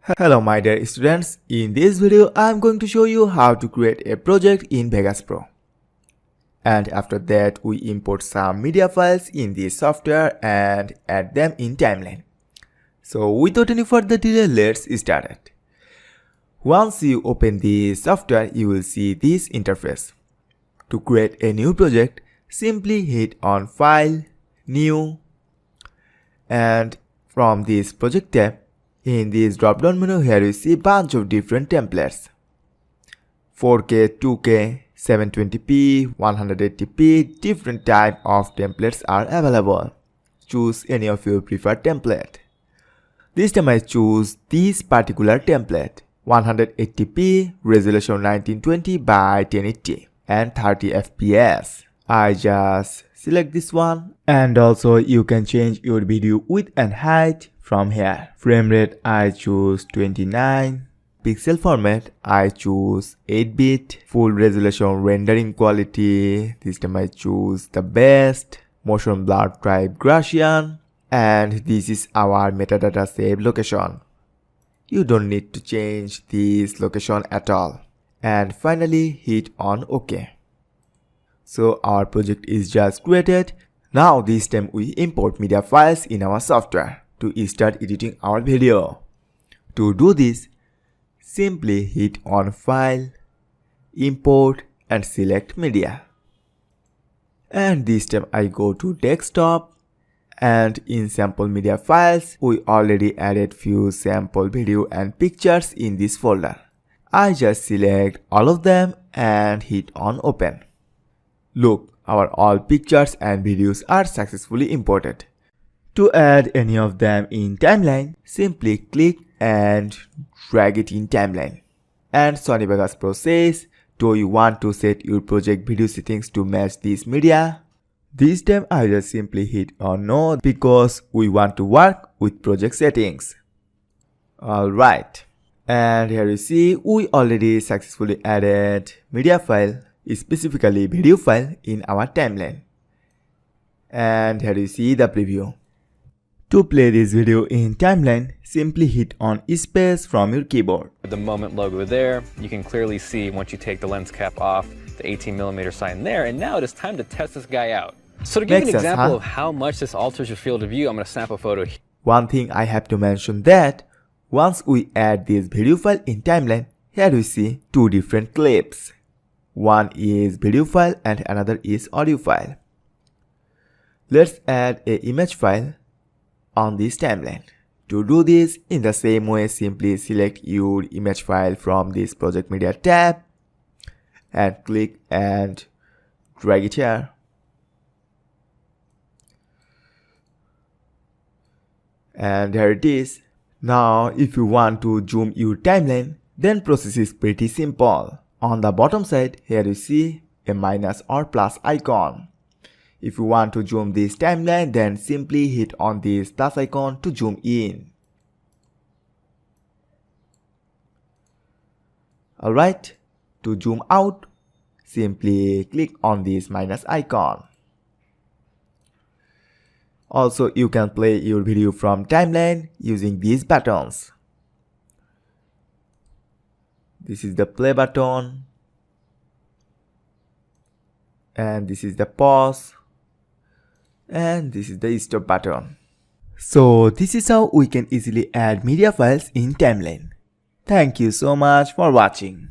Hello my dear students, in this video I am going to show you how to create a project in Vegas Pro. And after that we import some media files in this software and add them in timeline. So without any further delay, let's start it. Once you open the software, you will see this interface. To create a new project, simply hit on File, New, and from this project tab, in this drop-down menu here you see bunch of different templates. 4K, 2K, 720p, 180p, different type of templates are available. Choose any of your preferred template. This time I choose this particular template, 180p, resolution 1920 by 1080 and 30 fps. I just select this one, and also you can change your video width and height from here. Frame rate I choose 29. Pixel format I choose 8-bit. Full resolution rendering quality, this time I choose the best. Motion blur type Gaussian. And this is our metadata save location. You don't need to change this location at all. And finally hit on OK. So our project is just created. Now this time we import media files in our software to start editing our video. To do this, simply hit on File, Import and select Media. And this time I go to Desktop, and in sample media files, we already added few sample video and pictures in this folder. I just select all of them and hit on Open. Look, our all pictures and videos are successfully imported. To add any of them in timeline, simply click and drag it in timeline. And Sony Vegas Pro says, do you want to set your project video settings to match this media? This time I just simply hit on no because we want to work with project settings. Alright, and here you see we already successfully added media file, specifically video file, in our timeline. And here you see the preview. To play this video in timeline, simply hit on space from your keyboard. The Moment logo there, you can clearly see once you take the lens cap off, the 18mm sign there, and now it is time to test this guy out. So to give you an example of how much this alters your field of view, I'm going to snap a photo here. One thing I have to mention that once we add this video file in timeline, here we see two different clips. One is video file and another is audio file. Let's add an image file on this timeline. To do this, in the same way, simply select your image file from this project media tab and click and drag it here. And there it is. Now if you want to zoom your timeline, then process is pretty simple. On the bottom side, here you see a minus or plus icon. If you want to zoom this timeline, then simply hit on this plus icon to zoom in. Alright, to zoom out, simply click on this minus icon. Also, you can play your video from timeline using these buttons. This is the play button, and this is the pause, and this is the stop button. So this is how we can easily add media files in timeline. Thank you so much for watching.